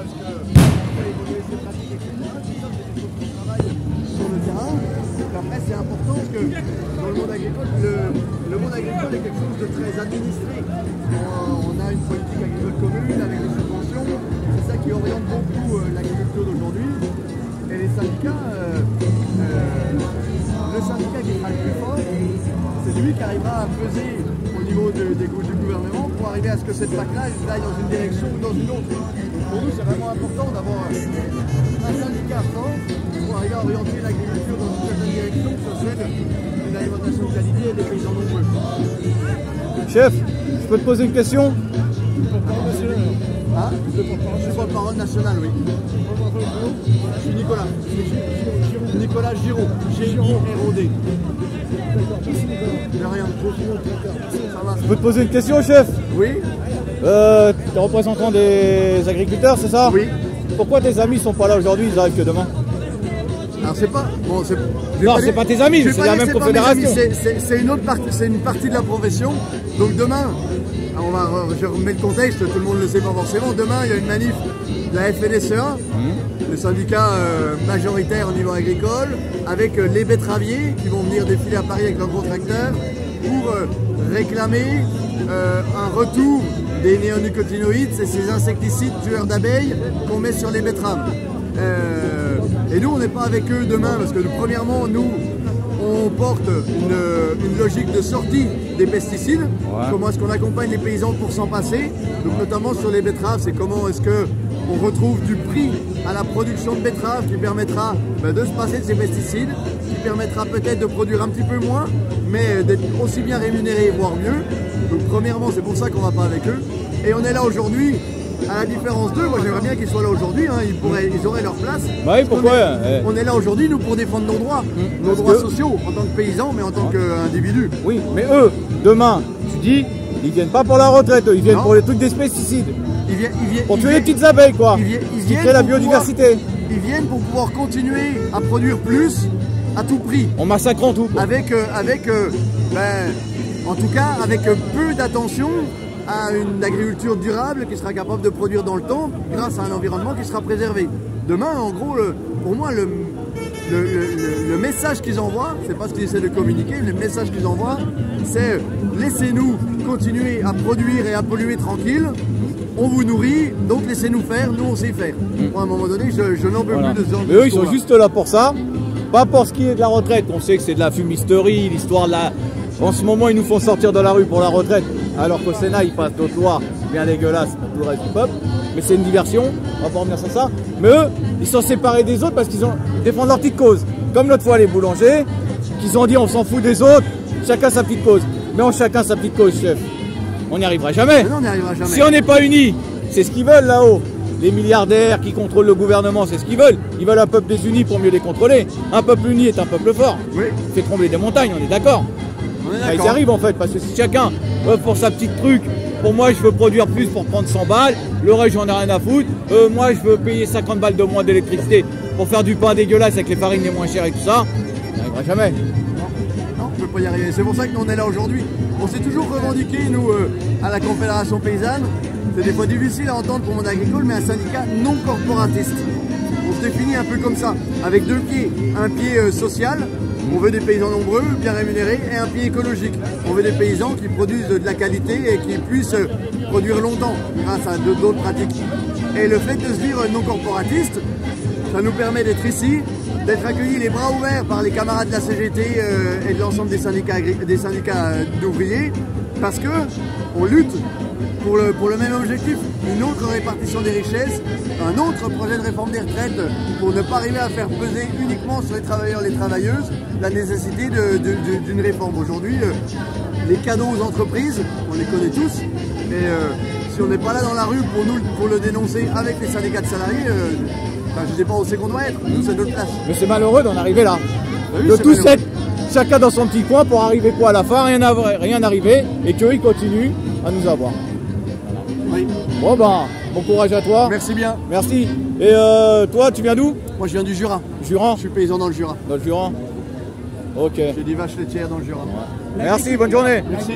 parce que fait évoluer ses pratiques, etc. Tout ça, c'est des choses qu'on travaille sur le terrain. Donc après, c'est important parce que dans le monde agricole, le monde agricole est quelque chose de très administré. On a une politique agricole commune avec des subventions. C'est ça qui oriente beaucoup l'agriculture d'aujourd'hui. Et les syndicats, le syndicat qui sera le plus fort, c'est lui qui arrivera à peser au niveau du gouvernement pour arriver à ce que cette PAC-là aille dans une direction ou dans une autre. Donc pour nous, c'est vraiment important d'avoir un syndicat fort pour arriver à orienter l'agriculture dans une certaine direction, sur celle d'une alimentation de qualité et des paysans nombreux. Chef, je peux te poser une question? Ah, je suis porte-parole nationale, oui. Je suis Nicolas. Nicolas Giraud. G-I-R-O-D. De rien. Ça va. Je peux te poser une question, chef? Oui. Tu es représentant des agriculteurs, c'est ça? Oui. Pourquoi tes amis sont pas là aujourd'hui, ils arrivent que demain? Alors c'est pas... Bon, non, c'est pas tes amis, c'est la même confédération. C'est une autre partie, c'est une partie de la profession. Donc demain, je remets le contexte, tout le monde ne le sait pas forcément. Demain, il y a une manif de la FNSEA, le syndicat majoritaire au niveau agricole, avec les betteraviers qui vont venir défiler à Paris avec leurs gros tracteurs pour réclamer un retour des néonicotinoïdes, c'est ces insecticides tueurs d'abeilles qu'on met sur les betteraves. Et nous, on n'est pas avec eux demain parce que premièrement, nous, on porte une logique de sortie des pesticides. Ouais. Comment est-ce qu'on accompagne les paysans pour s'en passer? Donc notamment sur les betteraves, c'est comment est-ce qu'on retrouve du prix à la production de betteraves qui permettra de se passer de ces pesticides, qui permettra peut-être de produire un petit peu moins, mais d'être aussi bien rémunéré, voire mieux. Donc premièrement, c'est pour ça qu'on ne va pas avec eux. Et on est là aujourd'hui. À la différence d'eux, moi j'aimerais bien qu'ils soient là aujourd'hui, hein, ils auraient leur place. Bah oui, pourquoi on est là aujourd'hui, nous, pour défendre nos droits sociaux, en tant que paysans, mais en tant qu'individus. Oui, mais eux, demain, tu dis, ils viennent pas pour la retraite, ils viennent pour les trucs des pesticides. Pour tuer les petites abeilles, quoi. Ils créent la biodiversité. Ils viennent pour pouvoir continuer à produire plus à tout prix. En massacrant tout, quoi. En tout cas, avec peu d'attention à une agriculture durable qui sera capable de produire dans le temps grâce à un environnement qui sera préservé. Demain, en gros, pour moi, le message qu'ils envoient, c'est pas ce qu'ils essaient de communiquer, le message qu'ils envoient, c'est laissez-nous continuer à produire et à polluer tranquille, on vous nourrit, donc laissez-nous faire, nous on sait faire. Moi, à un moment donné, je n'en peux plus de ce genre de... Mais eux, ils sont juste là pour ça, pas pour ce qui est de la retraite. On sait que c'est de la fumisterie, l'histoire de la... En ce moment, ils nous font sortir de la rue pour la retraite, alors qu'au Sénat, ils passent d'autres lois bien dégueulasses pour tout le reste du peuple. Mais c'est une diversion, on va pas revenir sur ça. Mais eux, ils sont séparés des autres parce qu'ils défendent leur petite cause. Comme l'autre fois, les boulangers, qu'ils ont dit on s'en fout des autres, chacun sa petite cause. Mais on chacun sa petite cause, chef. On n'y arrivera jamais. Non, on n'y arrivera jamais. Si on n'est pas unis, c'est ce qu'ils veulent là-haut. Les milliardaires qui contrôlent le gouvernement, c'est ce qu'ils veulent. Ils veulent un peuple désuni pour mieux les contrôler. Un peuple uni est un peuple fort. Oui. Il fait trembler des montagnes, on est d'accord. Ils y arrivent en fait, parce que si chacun pour sa petite truc, pour moi je veux produire plus pour prendre 100 balles, le reste j'en ai rien à foutre, moi je veux payer 50 balles de moins d'électricité pour faire du pain dégueulasse avec les farines les moins chères et tout ça, on n'y arrivera jamais. Non, on ne peut pas y arriver, c'est pour ça que nous on est là aujourd'hui. On s'est toujours revendiqué, nous, à la Confédération Paysanne, c'est des fois difficile à entendre pour le monde agricole, mais un syndicat non corporatiste. On se définit un peu comme ça, avec deux pieds, un pied social. On veut des paysans nombreux, bien rémunérés, et un pied écologique. On veut des paysans qui produisent de la qualité et qui puissent produire longtemps grâce à d'autres pratiques. Et le fait de se dire non corporatiste, ça nous permet d'être ici, d'être accueillis les bras ouverts par les camarades de la CGT et de l'ensemble des syndicats d'ouvriers, parce que on lutte pour le même objectif, une autre répartition des richesses, un autre projet de réforme des retraites pour ne pas arriver à faire peser uniquement sur les travailleurs et les travailleuses la nécessité d'une réforme. Aujourd'hui, les cadeaux aux entreprises, on les connaît tous, et si on n'est pas là dans la rue pour le dénoncer avec les syndicats de salariés, je ne sais pas où c'est qu'on doit être, nous c'est notre place. Mais c'est malheureux d'en arriver là, oui, de tous être chacun dans son petit coin pour arriver quoi à la fin, rien arriver, et qu'ils continuent à nous avoir. Oui. Bon bon courage à toi. Merci bien. Merci. Et toi, tu viens d'où? Moi, je viens du Jura. Jura? Je suis paysan dans le Jura. Dans le Jura? Ok. J'ai des vaches laitières dans le Jura. Ouais. Merci, bonne journée. Merci.